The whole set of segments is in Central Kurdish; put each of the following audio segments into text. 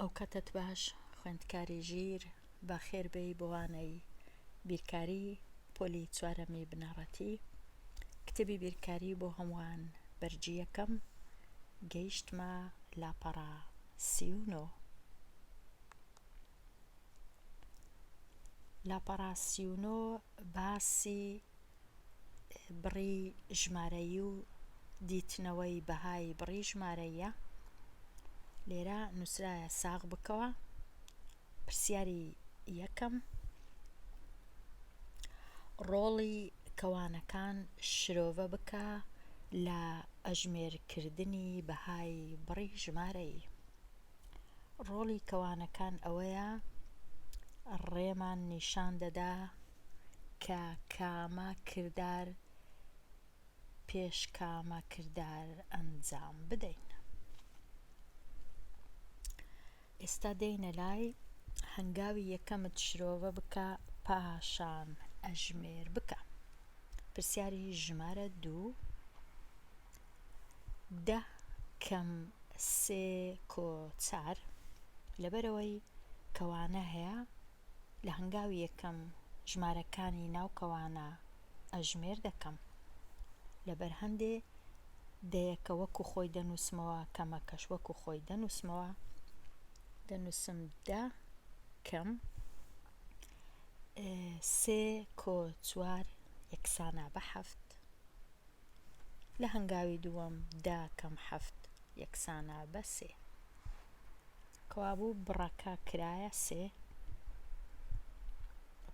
ئەو کاتت باش خوێندکاری ژیر بە خێربێی بۆوانەی بیرکاری پۆلی چوارەمی بنەڕەتی کتێبی بیرکاری بۆ هەمووان بەرجی یەکەم گەیشتمە لاپەڕە 39. لاپەڕە 39 باسی بڕی ژمارەیی و دیتنەوەی بەهای بڕی ژمارەییە. لێرە نووسرایە ساغ بکەوە. پرسیاری یەکەم: ڕۆڵی کەوانەکان شرۆڤە بکە لە ئەژمێرکردنی بەهای بڕی ژمارەیی. ڕۆڵی کەوانەکان ئەوەیە ڕێمان نیشان دەدا کە کامە کردار پێش کامە کردار ئەنجام بدەین. ئێستا دێینە لای هەنگاوی یەکەمت شرۆڤە بکە پاشان ئەژمێر بکە. پرسیاری ژمارە 2: 10 کەم 3 کۆ 4 لەبەرەوەی کەوانە هەیە لە هەنگاوی یەکەم ژمارەکانی ناو کەوانە ئەژمێر دەکەم. لەبەر هەندێ دەیەکە وەکو خۆی دەنووسمەوە کەمەکەش وەکو خۆی دەنووسمەوە. دەنووسم 10 کەم 3 کۆ 4 یەکسانە بە 7. لە هەنگاوی دووەم 10 کەم 7 یەکسانە بە 3. کەوابوو بڕەکە کرایە 3.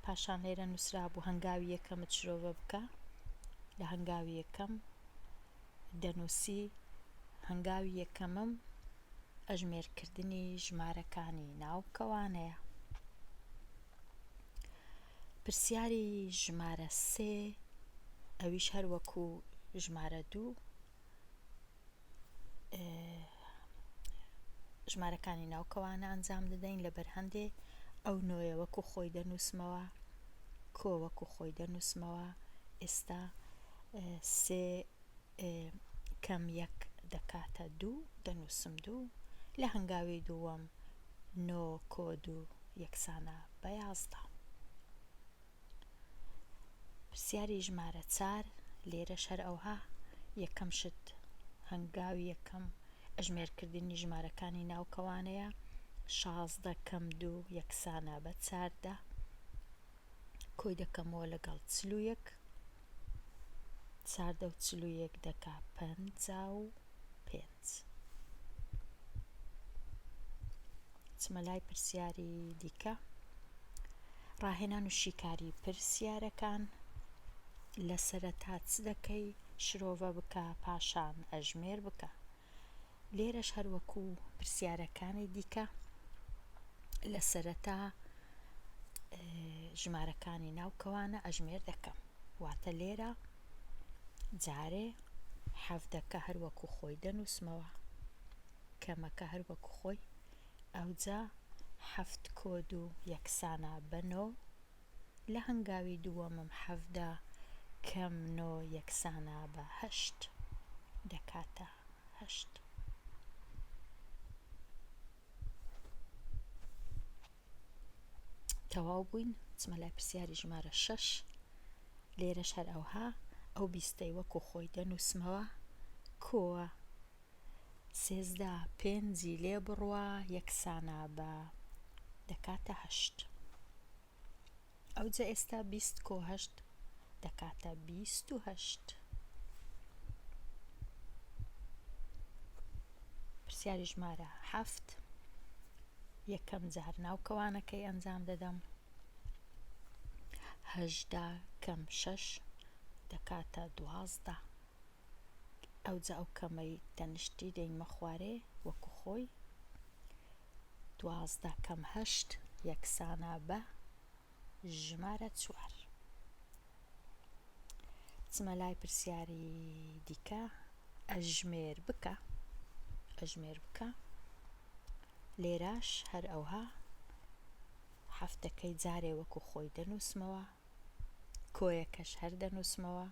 پاشان لێرە نووسرابوو هەنگاوی یەکەمت شرۆڤە بکە. لە هەنگاوی یەکەم دەنووسی هەنگاوی یەکەمم ئەژمێرکردنی ژمارەکانی ناو کەوانەیە. پرسیاری ژمارە 3 ئەویش هەروەکو ژمارە 2 ژمارەکانی ناو کەوانە ئەنجام دەدەین. لەبەر هەندێ ئەو نۆیە وەکو خۆی دەنووسمەوە، کۆ وەکو خۆی دەنووسمەوە. ئێستا 3 کەم 1 دەکاتە 2 دەنووسم 2. لە هەنگاوی دووەم 9 کۆ 2 یەکسانە بە 11. پرسیاری ژمارە 4 لێرەش هەر ئەوها یەکەم شت هەنگاوی یەکەم ئەژمێرکردنی ژمارەکانی ناو کەوانەیە. 16 کەم 2 یەکسانە بە 14. کۆی دەکەمەوە لەگەڵ 41. 14 و 41 دەکا 55. چمە لای پرسیاری دیکە. ڕاهێنان و شیکاری پرسیارەکان. لە سەرەتا چ دەکەی؟ شرۆڤە بکە پاشان ئەژمێر بکە. لێرەش هەروەکو پرسیارەکانی دیکە لە سەرەتا ژمارەکانی ناو کەوانە ئەژمێر دەکەم. واتە لێرە جارێ 7 هەروەکو خۆی دەنووسمەوە، کەمەکە هەروەکو خۆی. ئەوجا 7 کۆ 2 یەکسانە بە 9. لە هەنگاوی دووەمم 7 کەم 9 یەکسانە بە 8 دەکاتە 8. تەواو بووین. چمە لای پرسیاری ژمارە 6. لێرەش هەر ئەوها ئەو 20ی وەکو خۆی دەنووسمەوە، کۆوە. 13 5 لێ بڕوە یەکسانە بە دەکاتە 8. ئەوجا ئێستا 20 کۆ 8 دەکاتە 28. پرسیاری ژمارە 7 یەکەم جار ناو کەوانەکەی ئەنجام دەدەم. 18 کەم 6 دەکاتە 12. ئەوجا ئەو کەمەی تەنیشتی دەینمە خوارێ وەکو خۆی. 12 کەم 8 یەکسانە بە ژمارە 4. چمە لای پرسیاری دیکە. ئەژمێر بکە. ئەژمێر بکە. لێرەش هەر ئەوها 7ەکەی جارێ وەکو خۆی دەنووسمەوە، کۆیەکەش هەر دەنووسمەوە.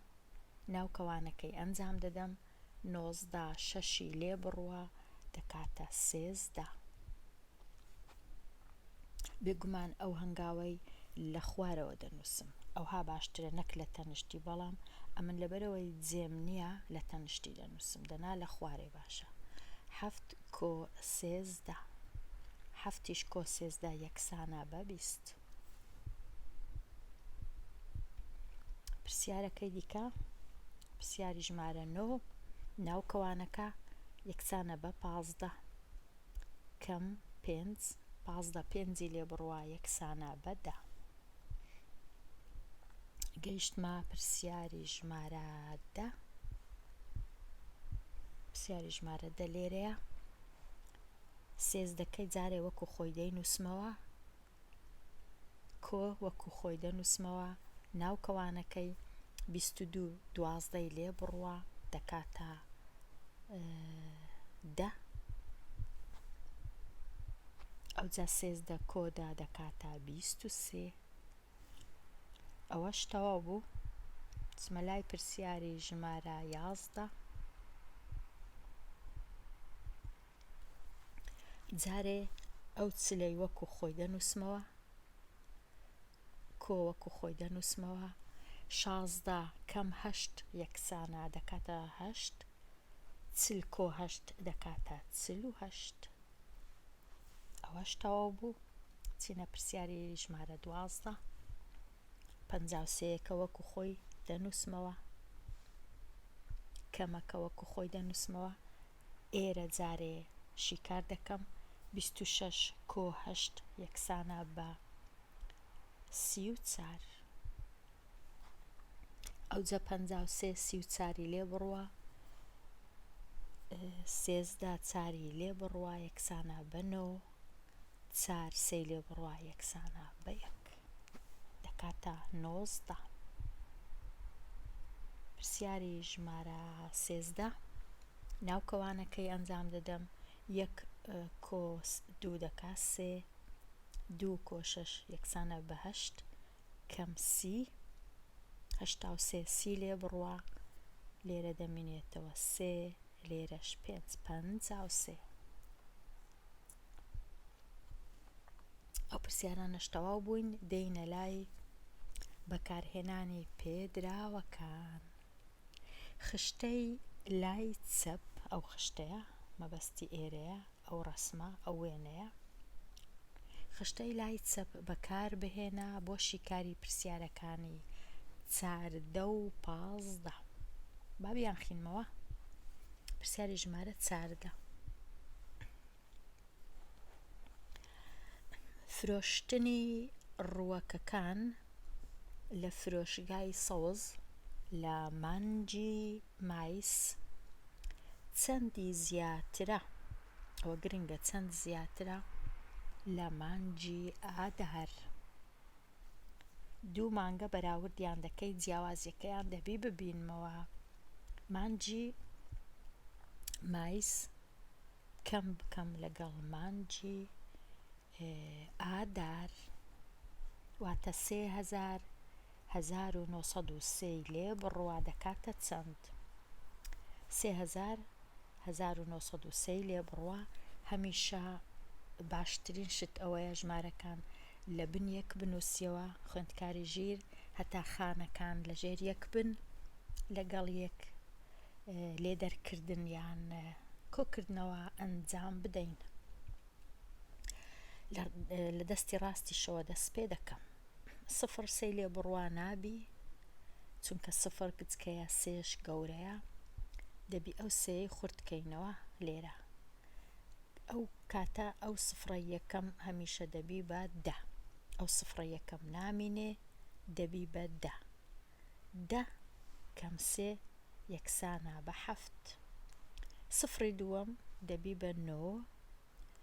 ناو کەوانەکەی ئەنجام دەدەم. 19 6 لێ بڕوە دەکاتە 13. بێگومان ئەو هەنگاوەی لە خوارەوە دەنووسم ئەوها باشترە نەک لە تەنیشتی بەڵام ئەمن لەبەرەوەی جێم نییە لە تەنیشتی دەنووسم دەنا لە خوارێ باشە. 7 کۆ 13 7 کۆ 13 یەکسانە بە 20. پرسیارەکەی دیکە پرسیاری ژمارە 9 ناوکەوانەکە یەکسانە بە 15 کەم 5 15 پێنجی لێ بڕوا یەکسانە بە 10. گەیشتمە پرسیاری ژمارە 10. پرسیاری ژمارە 10 لێرەیە. سێزدەکەی جارێ وەکو خۆی دەینووسمەوە کۆ وەکو خۆی دەنووسمەوە ناوکەوانەکەی 22 12ی لێ بڕوا دەکاتە 10. ئەوجا سێزدە کۆدا دەکاتە 23. ئەوەش تەواو بوو. چمە لای پرسیاری ژمارە 11. جارێ ئەو چلەی وەکو خۆی دەنووسمەوە کۆ وەکو خۆی دەنووسمەوە 16 کەم 8 یەکسانە دەکاتە 8 چل کۆ 8 دەکاتە 48. ئەوەش تەواو بوو. چینە پرسیاری ژمارە 12. 53 کە وەکو خۆی دەنووسمەوە کەمەکە وەکو خۆی دەنووسمەوە ئێرە جارێ شیکار دەکەم 26 کۆ 8 یەکسانە بە 34. ئەوجا 53 34ی لێ بڕوا سێزدە چاری لێ بڕوا یەکسانە بە 9 4 سێی لێ بڕوا یەکسانە بە 1 دەکاتە 19. پرسیاری ژمارە 13 ناوکەوانەکەی ئەنجام دەدەم 1 کۆ 2 دەکا 3 2 کۆ 6 یەکسانە بە 8 کەم 30 83 سی لێ بڕوا لێرە دەمێنێتەوە 3 لێرەش 5 53. ئەو پرسیارانەش تەواو بووین. دەینە لای بەکارهێنانی پێدراوەکان. خشتەی لای چەپ ئەو خشتەیە مەبەستی ئێرەیە ئەو ڕەسمە ئەو وێنەیە. خشتەی لای چەپ بەکار بهێنا بۆ شیکاری پرسیارەکانی 14 و 15. بابیان خینمەوە. پرسیاری ژمارە 14 فرۆشتنی ڕووەکەکان لە فرۆشگای سەوز لە مانگی مایس چەندی زیاترە ئەوە گرنگە چەند زیاترە لە مانگی ئادار. 2 مانگە بەراوردیان دەکەی جیاوازیەکەیان دەبی ببینمەوە. مانگی مایس کەم بکەم لەگەڵ مانگی ئادار واتە 1903 لێ بڕوا دەکاتە چەند؟ 1903 لێ بڕوا. هەمیشە باشترین شت ئەوەیە ژمارەکان لە بن یەک بنووسیەوە خوێندکاری ژیر هەتا خانەکان لە ژێر یەک بن لەگەڵ یەک لێدەرکردن یان کۆکردنەوە ئەنجام بدەین. لە دەستی ڕاستیشەوە دەست پێ دەکەم. 0 سێ لێ بڕوا نابی چونکە 0 کچکەیە سێش گەورەیە دەبی ئەو سێی خورتکەینەوە لێرە. ئەو کاتە ئەو 0 یەکەم هەمیشە دەبی بە 10. ئەو 0 یەکەم نامینێ دەبی بە 10. 10 کەم 3 یەکسانە بە 7. 0 دووەم دەبی بە 9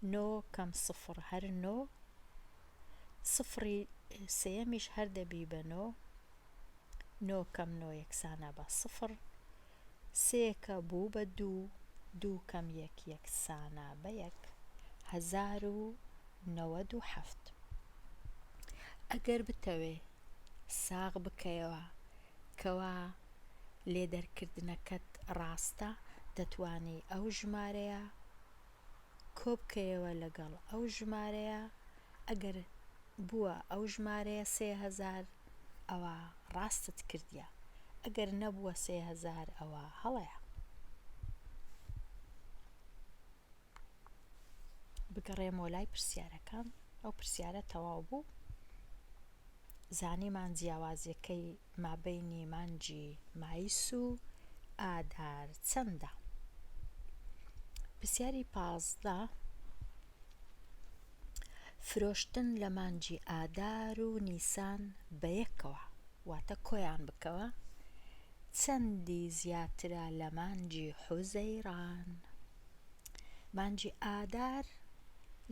9 کەم 0 هەر 9. 0 سێیەمیش هەر دەبی بە 9 9 کەم 9 یەکسانە بە 0. 3 کە بوو بە 2 2 کەم 1 یەکسانە بە 1. 1097. ئەگەر بتەوێ ساغ بکەیەوە کەوا لێدەرکردنەکەت ڕاستە دەتوانی ئەو ژمارەیە کۆ بکەیەوە لەگەڵ ئەو ژمارەیە. ئەگەر بووە ئەو ژمارەیە 3000 ئەوە ڕاستت کردیە، ئەگەر نەبووە 3000 ئەوە هەڵەیە. بگەڕێمەوە لای پرسیارەکان. ئەو پرسیارە تەواو بوو. زانیمان جیاوازیەکەی مابەینی مانجی مایس و ئادار چەندە؟ پرسیاری 15 فرۆشتن لە مانجی ئادار و نیسان بەیەکەوە واتە کۆیان بکەوە چەندی زیاترە لە مانجی حوزەیران. مانجی ئادار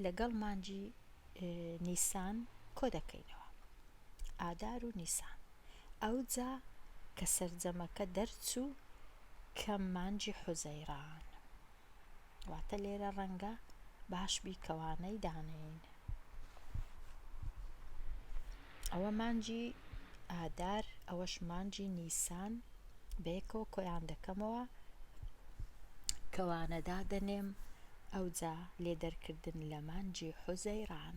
لەگەڵ مانجی نیسان کۆ دەکەینەوە، ئادار و نیسان، ئەوجا کە سەرجەمەکە دەرچوو کەم مانجی حوزەیران، واتە لێرە ڕەنگە باش بی کەوانەی دانین. ئەوە مانجی ئادار، ئەوەش مانجی نیسان، بەیەکەوە کۆیان دەکەمەوە، کەوانە دادەنێم، ئەوجا لێدەرکردن لە مانجی حوزەیران.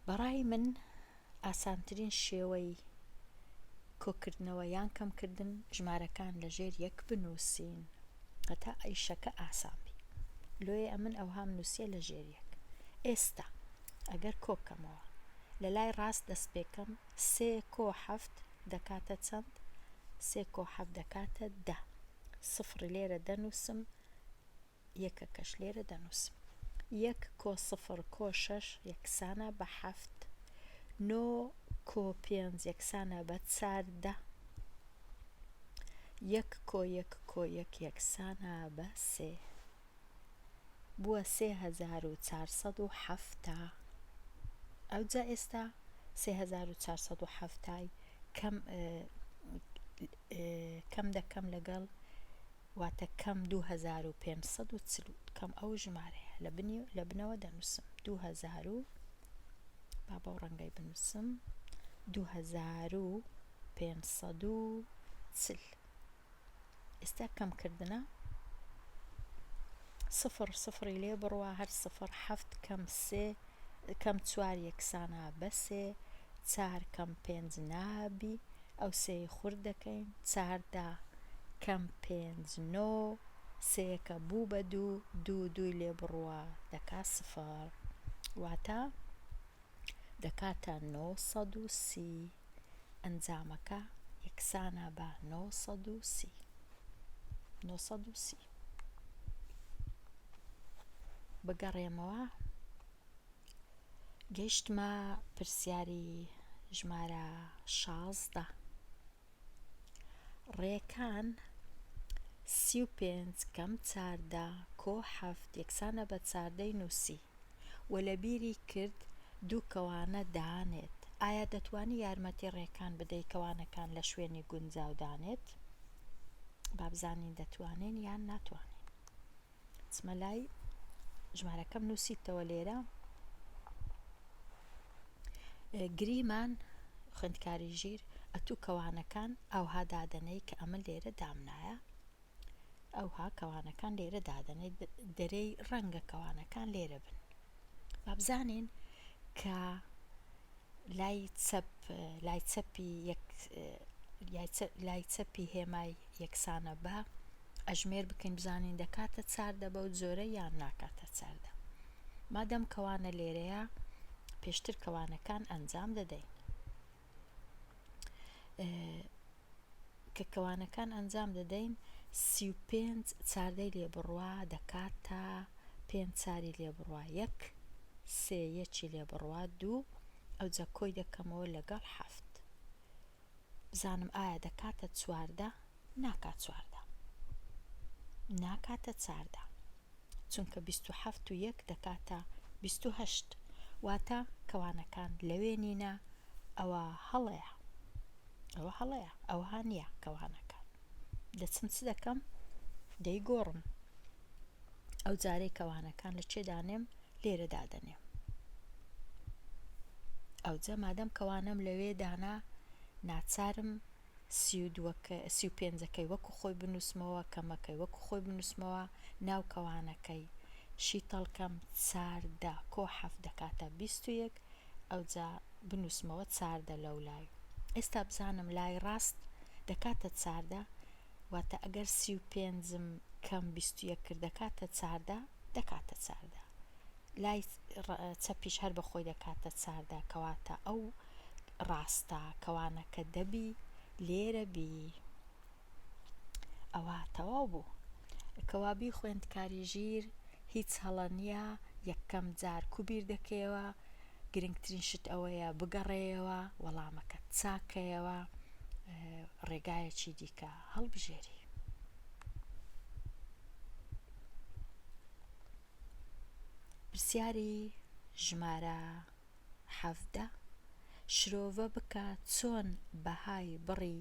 بەڕای من ئاسانترین شێوەی کۆکردنەوە یان کەمکردن ژمارەکان لەژێر یەک بنووسین هەتا ئەیشەکە ئاسان بی. لۆیە ئەمن ئەوهام نووسیە لەژێر یەک. ئێستا ئەگەر کۆکەمەوە لە لای ڕاست دەست پێکەم 3 کۆ 7 دەکاتە چەند؟ 3 کۆ 7 دەکاتە 10. سفر لێرە دەنووسم، یەکەکەش لێرە دەنووسم. 1 کۆ 0 کۆ 6 یەکسانە بە 7. 9 کۆ 5 یەکسانە بە 14. 1 کۆ 1 کۆ 1 یەکسانە بە 3. بووە 3407. ئەوجا ئێستا 3407 کەم دەکەم لەگەڵ واتە کەم 2540 کەم ئەو ژمارەیە لە بنەوە دەنووسم 2000 با بەو ڕەنگەی بنووسم 2540. ئێستا کەمکردنە 0 0 لێ بڕوە هەر 0 7 کەم 3 کەم 4 یەکسانە بە 3 4 کەم 5 نابی ئەو 3 خورد دەکەین 14 کەم 5 9 3 بوو بە 2 2 2 لێ بڕوە دەکا 0 واتە دەکاتە 930. ئەنجامەکە یەکسانە بە 930. بگەڕێمەوە گەیشتمە پرسیاری ژمارە 16. ڕێکان 35 کەم 14 کۆ 7 یەکسانە بە 14 نووسی و لە بیری کرد دوو کەوانە دانێت. ئایا دەتوانی یارمەتی ڕێکان بدەی کەوانەکان لە شوێنی گونجاو دانێت؟ با بزانین دەتوانین یان ناتوانین. چمە لای ژمارەکەم نووسیتەوە لێرە. گریمان خوێندکاری ژیر ئەتوو کەوانەکان ئەوها دادەنەی کە ئەمە لێرە دامنایە، ئەوها کەوانەکان لێرە دادەنەی دەرەی ڕەنگە کەوانەکان لێرە بن. با بزانین کە لای چەپی هێمای یەکسانە بە ئەژمێر بکەین بزانین دەکاتە 14 بەو جۆرە یان ناکاتە 14. مادەم کەوانە لێرەیە پێشتر کەوانەکان ئەنجام دەدەین. کە کەوانەکان ئەنجام دەدەین 35 14 لێ بڕوا دەکاتە 5 4 لێ بڕوا 1 3 1 لێ بڕوا 2 ئەوجا کۆی دەکەمەوە لەگەڵ 7. بزانم ئایا دەکاتە 14؟ ناکات 14 ناکاتە 14 چونکە 27 و 1 دەکاتە 28 واتە کەوانەکان لەوێ نینە. ئەوە هەڵەیە ئەوها نییە کەوانەکان. دەچم چ دەکەم؟ دەیگۆڕم. ئەو جارەی کەوانەکان لە چێ دانێم؟ لێرە دادەنێم. ئەوجا مادەم کەوانەم لەوێ دانا ناچارم 35ەکەی وەکو خۆی بنووسمەوە، کەمەکەی وەکو خۆی بنووسمەوە، ناو کەوانەکەی شیتەڵکەم چاردە کۆ حەفت دەکاتە 21 ئەوجا بنووسمەوە چاردە لەو لای. ئێستا بزانم لای ڕاست دەکاتە چاردە، واتە ئەگەر 35م کەم 21 کرد دەکاتە چاردە، دەکاتە چاردە. لای چەپیش هەر بەخۆی دەکاتە چاردە، کەواتە ئەو ڕاستە کەوانەکە دەبی لێرە بی. ئەوە تەواو بوو. کەوابی خوێندکاری ژیر هیچ هەڵە نییە، یەکەم جار کوبیر دەکەیەوە، گرنگترین شت ئەوەیە بگەڕێەوە وەڵامەکە چاکەیەوە، ڕێگایەکی دیکە هەڵبژێری. پرسیاری ژمارە 17 شرۆڤە بکە چۆن بەهای بڕی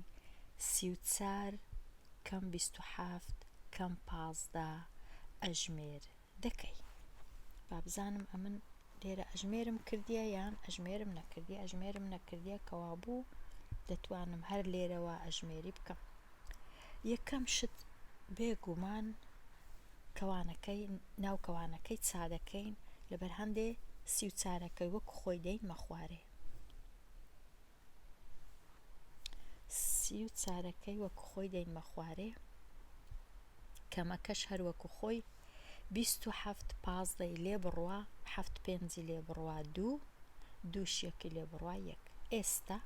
34 کەم 27 کەم 15 ئەژمێر دەکەی. با بزانم ئەمن لێرە ئەژمێرم کردیە یان ئەژمێرم نەکردیە. ئەژمێرم نەکردیە کەوا بوو دەتوانم هەر لێرەوە ئەژمێری بکەم. یەکەم شت بێگومان کەوانەکەی ناو کەوانەکەی چادەکەین لەبەر هەندێ 34ەکەی وەکو خۆی دەین مەخوارێ. 34ەکەی وەکو خۆی دەین مەخوارێ، کەمەکەش هەر وەکو خۆی 27 15ی لێ بڕوا 7 5 لێ بڕوا 2 2 یەکی لێ بڕوا 1. ئێستا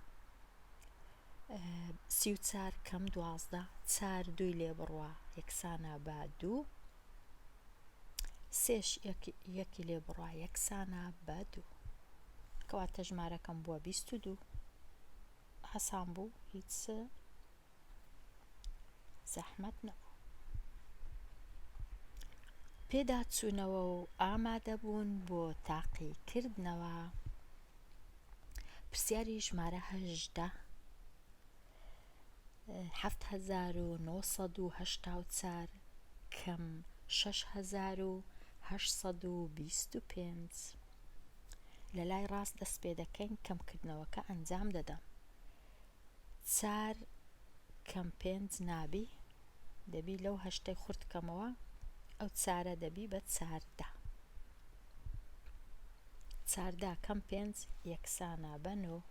34 کەم 12 4 2 لێ بڕوا یەکسانە بە 2 3 یەکی لێ بڕوا یەکسانە بە 2. کەواتە ژمارەکەم بووە 22. حەسان بوو، هیچ زەحمەت نەبوو. پێدا چوونەوە و ئامادەبوون بۆ تاقیکردنەوە. پرسیاری ژمارە 18 7984 کەم 6825 لە لای ڕاست دەست پێ دەکەین کەمکردنەوەکە ئەنجام دەدەم. 4 کەم 5 نابی، دەبی لەو هەشتەی خورد کەمەوە، ئەو چارە دەبی بە 14. 14 کەم 5 یەکسانە بە 9.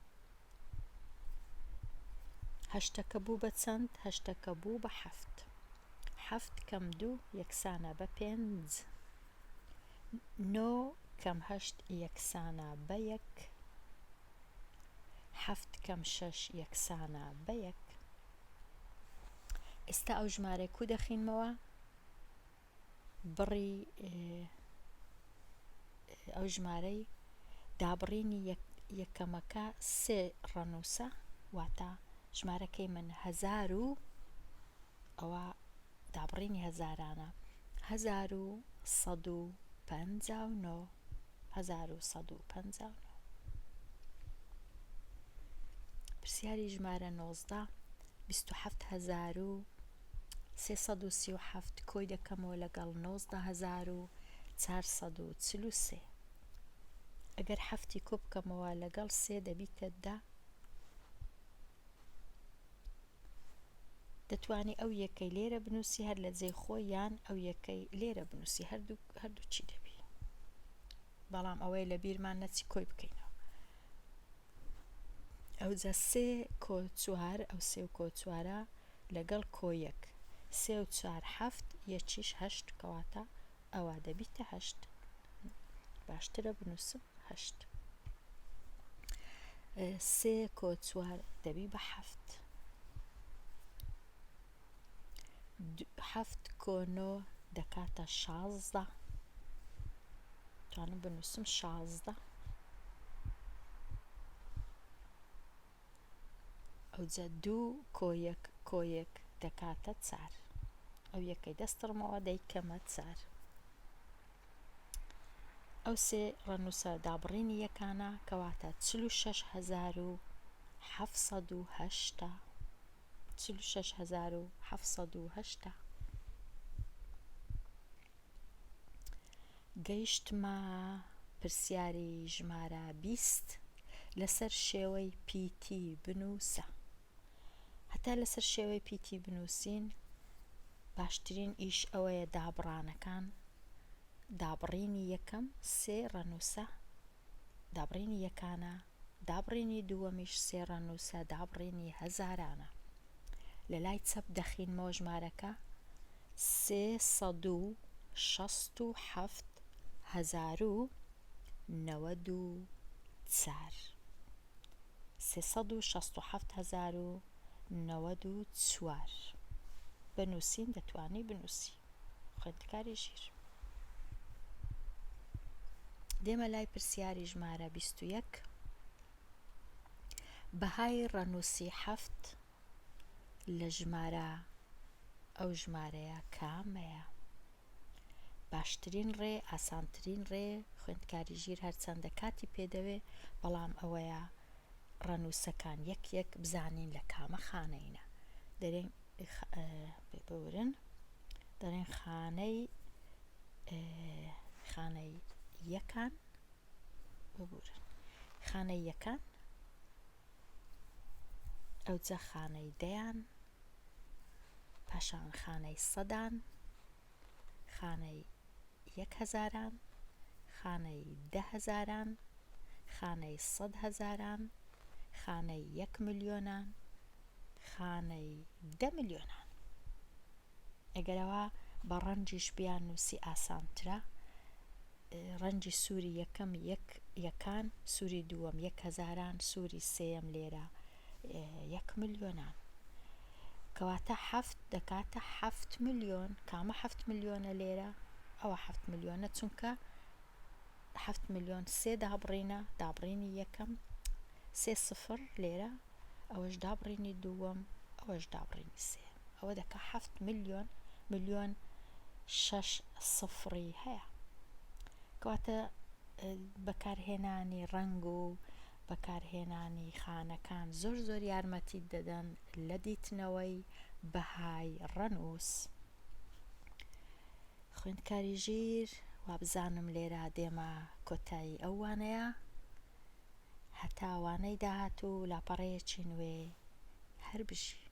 هەشتەکە بوو بە چەند؟ هەشتەکە بوو بە 7. 7 کەم 2 یەکسانە بە 5. 9 کەم 8 یەکسانە بە 1. 7 کەم 6 یەکسانە بە 1. ئێستا ئەو ژمارەی کو دەخینمەوە بڕی ئەو ژمارەی دابڕینی یەکەمەکە 3 ڕەنووسە، واتە ژمارەکەی من 1000 و ئەوە دابڕینی هەزارانە 1159. 1159. پرسیاری ژمارە 19 27337 کۆی دەکەمەوە لەگەڵ 19443. ئەگەر هەفتی کۆ بکەمەوە لەگەڵ 3 دەبیتە 10. دەتوانی ئەو یەکەی لێرە بنووسی هەر لە جێی خۆی یان ئەو یەکەی لێرە بنووسی، هەردوو چی دەبی، بەڵام ئەوەی لە بیرمان نەچی کۆی بکەینەوە. ئەوجا 3 کۆ 4 ئەو 3 کۆ 4 لەگەڵ کۆ 1 3 و 4 7 یەکیش 8 کەواتە ئەوە دەبیتە 8. باشترە بنووسم 8. 3 کۆ 4 دەبی بە 7. 7 کۆ 9 دەکاتە 16. توانم بنووسم 16. ئەوجا 2 کۆ 1 کۆ 1 دەکاتە 4. ئەو یەکەی دەستڕمەوە دەیکەمە 4. ئەو 3 ڕەنووسە دابڕینی یەکانە کەواتە 46708. 46708. گەیشتمە پرسیاری ژمارە 20 لەسەر شێوەی پیتی بنووسە. هەتا لەسەر شێوەی پیتی بنووسین باشترین ئیش ئەوەیە دابڕانەکان دابڕینی یەکەم 3 ڕەنووسە، دابڕینی یەکانە، دابڕینی دووەمیش 3 ڕەنووسە، دابڕینی هەزارانە. لە لای چەپ دەخینمەوە ژمارەکە 367,094 367,094 بنووسین، دەتوانی بنووسی خوێندکاری ژیر. دێمە لای پرسیاری ژمارە 21. بەهای ڕەنووسی 7 لە ژمارە ئەو ژمارەیە کامەیە؟ باشترین ڕێ، ئاسانترین ڕێ خوێندکاری ژیر هەرچەندە کاتی پێدەوێ، بەڵام ئەوەیە ڕەنووسەکان یەک یەک بزانین لە کامە خانەیە. دەڵێن خانەی یەکان ببورن، خانەی یەکان، ئەوجا خانەی دەیان، پاشان خانەی سەدان، خانەی 1,000، خانەی 10,000، خانەی 100,000، خانەی 1,000,000، خانەی 10,000,000. ئەگەرەوە بە ڕەنجیش بیان نووسی ئاسانترە، ڕەنجی سووری یەکەم یەکان، سووری دووەم 1,000، سووری سێیەم لێرە 1,000,000، کەواتە 7 دەکاتە 7,000,000. کامە 7,000,000 لێرە؟ ئەوە 7,000,000 چونکە 7,000,000 سێ دابڕینە، دابڕینی یەکەم 3 سفر لێرە، ئەوەش دابڕینی دووەم، ئەوەش دابڕینی سێم، ئەوە دەکا 7,000,000. ملیۆن 6 سفری هەیە. کەواتە بەکارهێنانی ڕەنگ و بەکارهێنانی خانەکان زۆر یارمەتی دەدەن لە دیتنەوەی بەهای ڕەنووس. خوێندکاری ژیر، وابزانم لێرە دێمە کۆتایی ئەو وانەیە. هەتا وانەی داهاتوو لاپەڕەیەکی نوێ هەر بژی.